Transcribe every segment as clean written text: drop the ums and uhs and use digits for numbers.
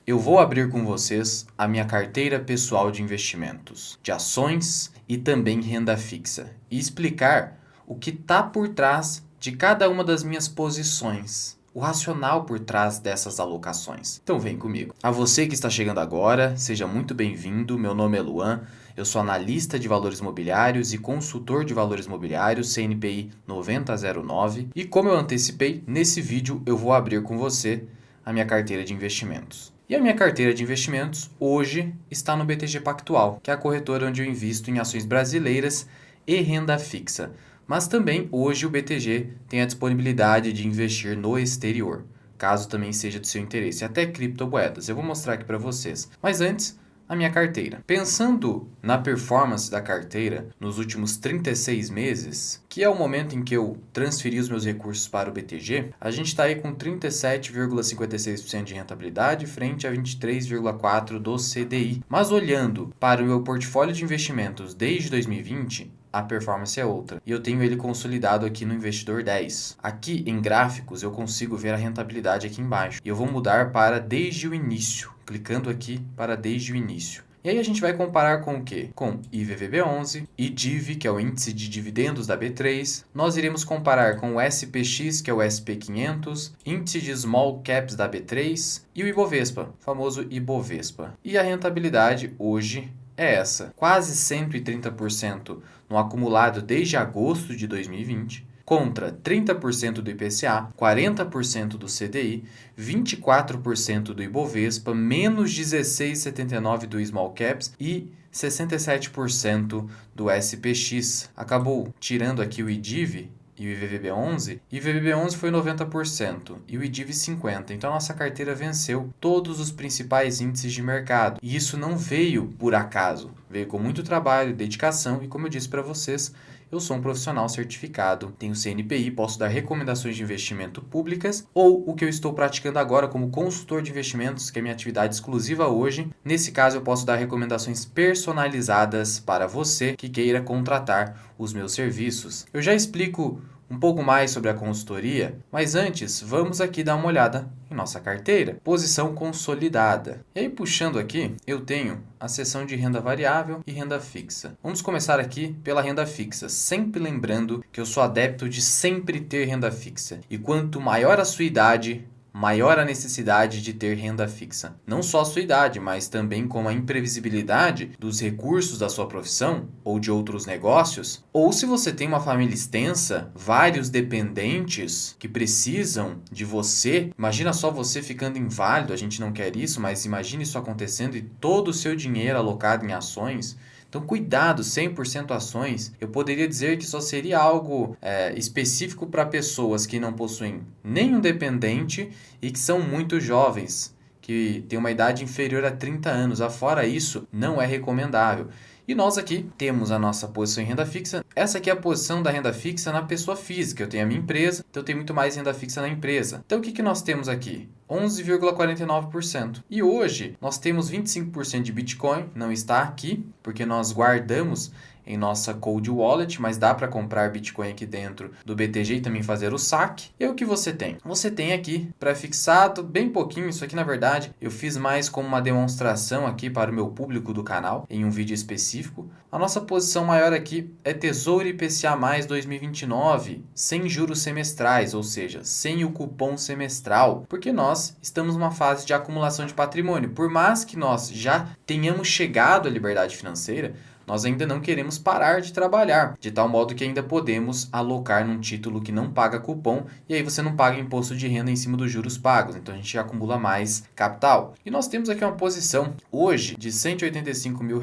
eu vou abrir com vocês a minha carteira pessoal de investimentos, de ações e também renda fixa, e explicar o que está por trás de cada uma das minhas posições, o racional por trás dessas alocações. Então vem comigo. A você que está chegando agora, seja muito bem-vindo. Meu nome é Luan, eu sou analista de valores mobiliários e consultor de valores mobiliários, CNPI 9009. E como eu antecipei, nesse vídeo eu vou abrir com você a minha carteira de investimentos. E a minha carteira de investimentos hoje está no BTG Pactual, que é a corretora onde eu invisto em ações brasileiras e renda fixa. Mas também hoje o BTG tem a disponibilidade de investir no exterior, caso também seja de seu interesse, até criptomoedas. Eu vou mostrar aqui para vocês. Mas antes, a minha carteira. Pensando na performance da carteira nos últimos 36 meses, que é o momento em que eu transferi os meus recursos para o BTG, a gente está aí com 37,56% de rentabilidade frente a 23,4% do CDI. Mas olhando para o meu portfólio de investimentos desde 2020, a performance é outra. E eu tenho ele consolidado aqui no Investidor 10. Aqui em gráficos eu consigo ver a rentabilidade aqui embaixo. E eu vou mudar para desde o início, clicando aqui para desde o início. E aí a gente vai comparar com o quê? Com IVVB11, IDIV, que é o índice de dividendos da B3. Nós iremos comparar com o SPX, que é o SP500, índice de Small Caps da B3 e o Ibovespa, famoso Ibovespa. E a rentabilidade hoje é essa, quase 130% no acumulado desde agosto de 2020, contra 30% do IPCA, 40% do CDI, 24% do Ibovespa, menos 16,79% do Small Caps e 67% do SPX. Acabou tirando aqui o IDIV e o IVVB11, e o IVVB11 foi 90% e o IDIV 50%. Então a nossa carteira venceu todos os principais índices de mercado. E isso não veio por acaso, veio com muito trabalho, dedicação e, como eu disse para vocês, eu sou um profissional certificado, tenho CNPI, posso dar recomendações de investimento públicas ou o que eu estou praticando agora como consultor de investimentos, que é minha atividade exclusiva hoje. Nesse caso, eu posso dar recomendações personalizadas para você que queira contratar os meus serviços. Eu já explico um pouco mais sobre a consultoria, mas antes vamos aqui dar uma olhada em nossa carteira. Posição consolidada. E aí puxando aqui, eu tenho a seção de renda variável e renda fixa. Vamos começar aqui pela renda fixa, sempre lembrando que eu sou adepto de sempre ter renda fixa. E quanto maior a sua idade, maior a necessidade de ter renda fixa. Não só a sua idade, mas também com a imprevisibilidade dos recursos da sua profissão ou de outros negócios. Ou se você tem uma família extensa, vários dependentes que precisam de você. Imagina só você ficando inválido, a gente não quer isso, mas imagine isso acontecendo e todo o seu dinheiro alocado em ações. Então, cuidado, 100% ações. Eu poderia dizer que só seria algo específico para pessoas que não possuem nenhum dependente e que são muito jovens, que têm uma idade inferior a 30 anos. Afora isso, não é recomendável. E nós aqui temos a nossa posição em renda fixa. Essa aqui é a posição da renda fixa na pessoa física. Eu tenho a minha empresa, então eu tenho muito mais renda fixa na empresa. Então o que nós temos aqui? 11,49%. E hoje nós temos 25% de Bitcoin, não está aqui, porque nós guardamos em nossa Cold Wallet, mas dá para comprar Bitcoin aqui dentro do BTG e também fazer o saque. E o que você tem? Você tem aqui pré-fixado, bem pouquinho, isso aqui na verdade eu fiz mais como uma demonstração aqui para o meu público do canal, em um vídeo específico. A nossa posição maior aqui é Tesouro IPCA mais 2029, sem juros semestrais, ou seja, sem o cupom semestral, porque nós estamos numa fase de acumulação de patrimônio. Por mais que nós já tenhamos chegado à liberdade financeira, nós ainda não queremos parar de trabalhar, de tal modo que ainda podemos alocar num título que não paga cupom e aí você não paga imposto de renda em cima dos juros pagos, então a gente acumula mais capital. E nós temos aqui uma posição hoje de R$185 mil,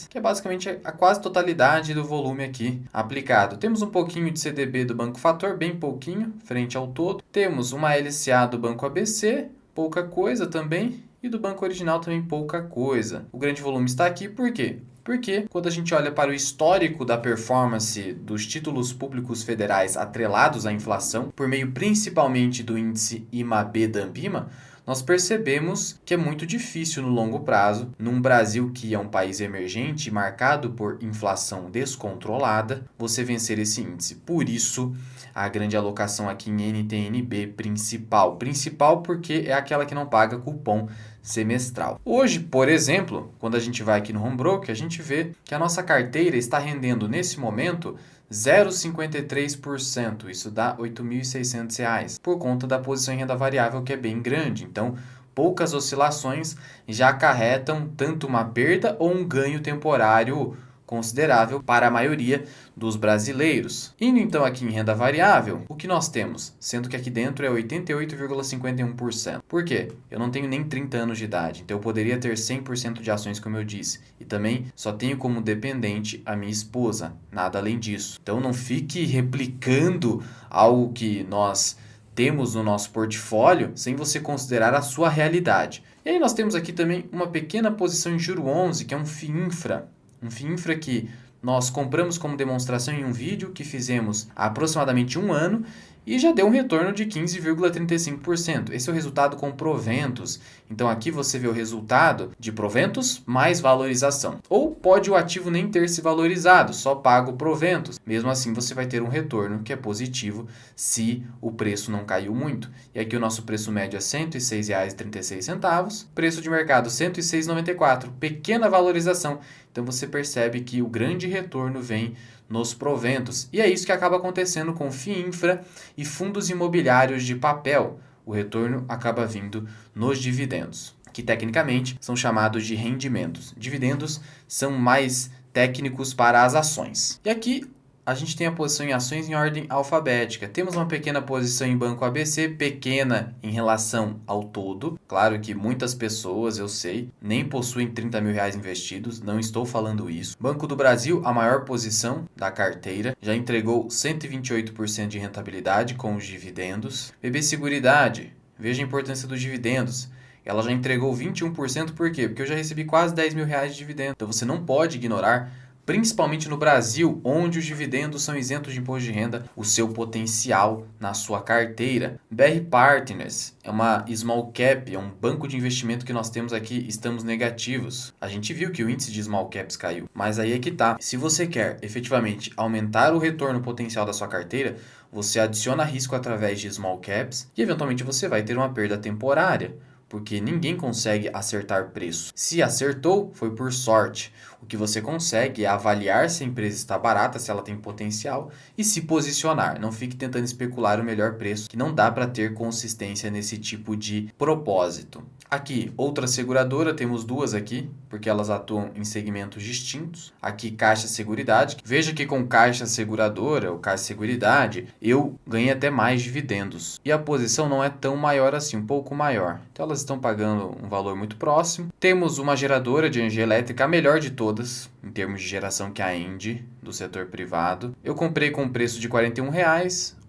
que é basicamente a quase totalidade do volume aqui aplicado. Temos um pouquinho de CDB do Banco Fator, bem pouquinho, frente ao todo. Temos uma LCA do Banco ABC, pouca coisa também, e do Banco Original também pouca coisa. O grande volume está aqui, por quê? Porque quando a gente olha para o histórico da performance dos títulos públicos federais atrelados à inflação, por meio principalmente do índice IMAB da Ambima, nós percebemos que é muito difícil no longo prazo, num Brasil que é um país emergente marcado por inflação descontrolada, você vencer esse índice. Por isso, a grande alocação aqui em NTNB principal. Principal porque é aquela que não paga cupom semestral. Hoje, por exemplo, quando a gente vai aqui no Home Broker, a gente vê que a nossa carteira está rendendo nesse momento 0,53%, isso dá R$ 8.600, por conta da posição em renda variável que é bem grande. Então, poucas oscilações já acarretam tanto uma perda ou um ganho temporário considerável para a maioria dos brasileiros. Indo então aqui em renda variável, o que nós temos? Sendo que aqui dentro é 88,51%. Por quê? Eu não tenho nem 30 anos de idade, então eu poderia ter 100% de ações, como eu disse. E também só tenho como dependente a minha esposa, nada além disso. Então não fique replicando algo que nós temos no nosso portfólio sem você considerar a sua realidade. E aí nós temos aqui também uma pequena posição em juro 11, que é um FIINFRA. Um FIINFRA que nós compramos como demonstração em um vídeo que fizemos há aproximadamente um ano e já deu um retorno de 15,35%. Esse é o resultado com proventos. Então aqui você vê o resultado de proventos mais valorização. Ou pode o ativo nem ter se valorizado, só paga proventos. Mesmo assim você vai ter um retorno que é positivo se o preço não caiu muito. E aqui o nosso preço médio é R$ 106,36, preço de mercado R$ 106,94, pequena valorização. Então você percebe que o grande retorno vem nos proventos. E é isso que acaba acontecendo com FIINFRA e fundos imobiliários de papel. O retorno acaba vindo nos dividendos, que tecnicamente são chamados de rendimentos. Dividendos são mais técnicos para as ações. E aqui a gente tem a posição em ações em ordem alfabética. Temos uma pequena posição em Banco ABC, pequena em relação ao todo. Claro que muitas pessoas, eu sei, nem possuem R$ 30 mil investidos, não estou falando isso. Banco do Brasil, a maior posição da carteira, já entregou 128% de rentabilidade com os dividendos. BB Seguridade, veja a importância dos dividendos. Ela já entregou 21%, por quê? Porque eu já recebi quase R$ 10 mil de dividendo. Então você não pode ignorar, principalmente no Brasil, onde os dividendos são isentos de imposto de renda, o seu potencial na sua carteira. BR Partners é uma small cap, é um banco de investimento que nós temos aqui, estamos negativos. A gente viu que o índice de small caps caiu, mas aí é que tá. Se você quer efetivamente aumentar o retorno potencial da sua carteira, você adiciona risco através de small caps e eventualmente você vai ter uma perda temporária, porque ninguém consegue acertar preço. Se acertou, foi por sorte. O que você consegue é avaliar se a empresa está barata, se ela tem potencial e se posicionar. Não fique tentando especular o melhor preço, que não dá para ter consistência nesse tipo de propósito. Aqui, outra seguradora, temos duas aqui, porque elas atuam em segmentos distintos. Aqui, Caixa Seguridade. Veja que com Caixa Seguradora, ou Caixa Seguridade, eu ganhei até mais dividendos. E a posição não é tão maior assim, um pouco maior. Então, elas estão pagando um valor muito próximo. Temos uma geradora de energia elétrica, a melhor de todas, em termos de geração, que é a ENGIE, do setor privado. Eu comprei com um preço de R$ 41,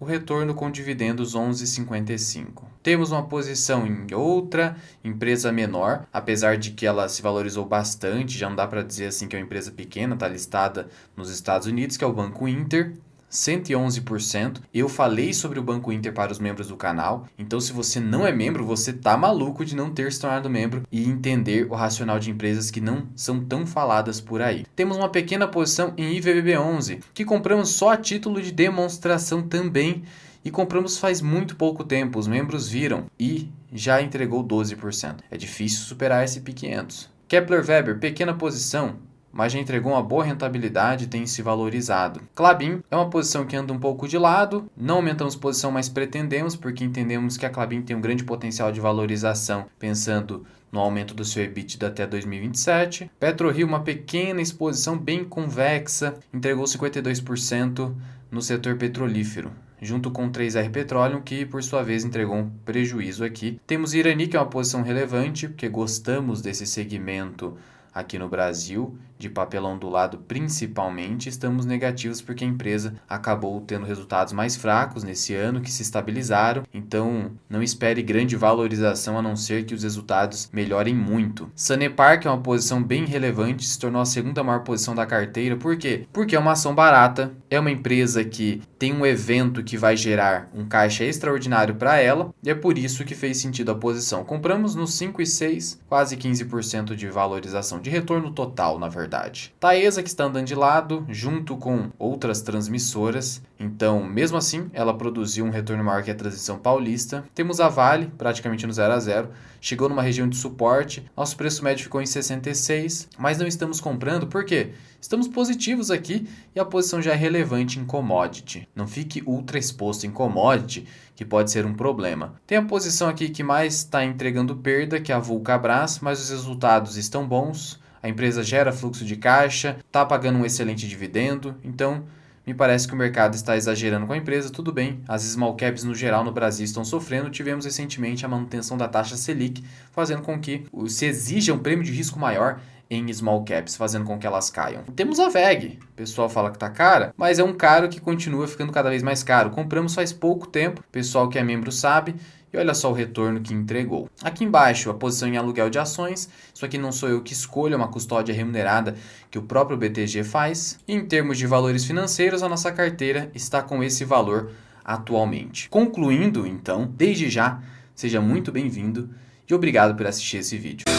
o retorno com dividendos R$ 11,55. Temos uma posição em outra empresa menor, apesar de que ela se valorizou bastante, já não dá para dizer assim que é uma empresa pequena, está listada nos Estados Unidos, que é o Banco Inter. 111%. Eu falei sobre o Banco Inter para os membros do canal, então se você não é membro, você tá maluco de não ter se tornado membro e entender o racional de empresas que não são tão faladas por aí. Temos uma pequena posição em IVBB11, que compramos só a título de demonstração também, e compramos faz muito pouco tempo, os membros viram e já entregou 12%. É difícil superar a S&P 500. Kepler Weber, pequena posição, mas já entregou uma boa rentabilidade e tem se valorizado. Klabin é uma posição que anda um pouco de lado, não aumentamos posição, mas pretendemos, porque entendemos que a Klabin tem um grande potencial de valorização, pensando no aumento do seu EBITDA até 2027. PetroRio, uma pequena exposição bem convexa, entregou 52% no setor petrolífero, junto com 3R Petroleum, que por sua vez entregou um prejuízo aqui. Temos Irani, que é uma posição relevante, porque gostamos desse segmento aqui no Brasil, de papelão do lado principalmente, estamos negativos porque a empresa acabou tendo resultados mais fracos nesse ano, que se estabilizaram, então não espere grande valorização a não ser que os resultados melhorem muito. Sanepar, que é uma posição bem relevante, se tornou a segunda maior posição da carteira. Por quê? Porque é uma ação barata, é uma empresa que tem um evento que vai gerar um caixa extraordinário para ela, e é por isso que fez sentido a posição. Compramos nos 5 e 6, quase 15% de valorização, de retorno total, na verdade. Taesa, que está andando de lado, junto com outras transmissoras, então, mesmo assim, ela produziu um retorno maior que a Transmissão Paulista. Temos a Vale, praticamente no 0 a 0, chegou numa região de suporte, nosso preço médio ficou em 66, mas não estamos comprando, por quê? Estamos positivos aqui e a posição já é relevante em commodity. Não fique ultra exposto em commodity, que pode ser um problema. Tem a posição aqui que mais está entregando perda, que é a Vulcabras, mas os resultados estão bons, a empresa gera fluxo de caixa, está pagando um excelente dividendo, então me parece que o mercado está exagerando com a empresa. Tudo bem, as small caps no geral no Brasil estão sofrendo. Tivemos recentemente a manutenção da taxa Selic, fazendo com que se exija um prêmio de risco maior em small caps, fazendo com que elas caiam. Temos a VEG, o pessoal fala que tá cara, mas é um caro que continua ficando cada vez mais caro. Compramos faz pouco tempo, o pessoal que é membro sabe, e olha só o retorno que entregou. Aqui embaixo, a posição em aluguel de ações. Isso aqui não sou eu que escolho, é uma custódia remunerada que o próprio BTG faz. E em termos de valores financeiros, a nossa carteira está com esse valor atualmente. Concluindo, então, desde já, seja muito bem-vindo e obrigado por assistir esse vídeo.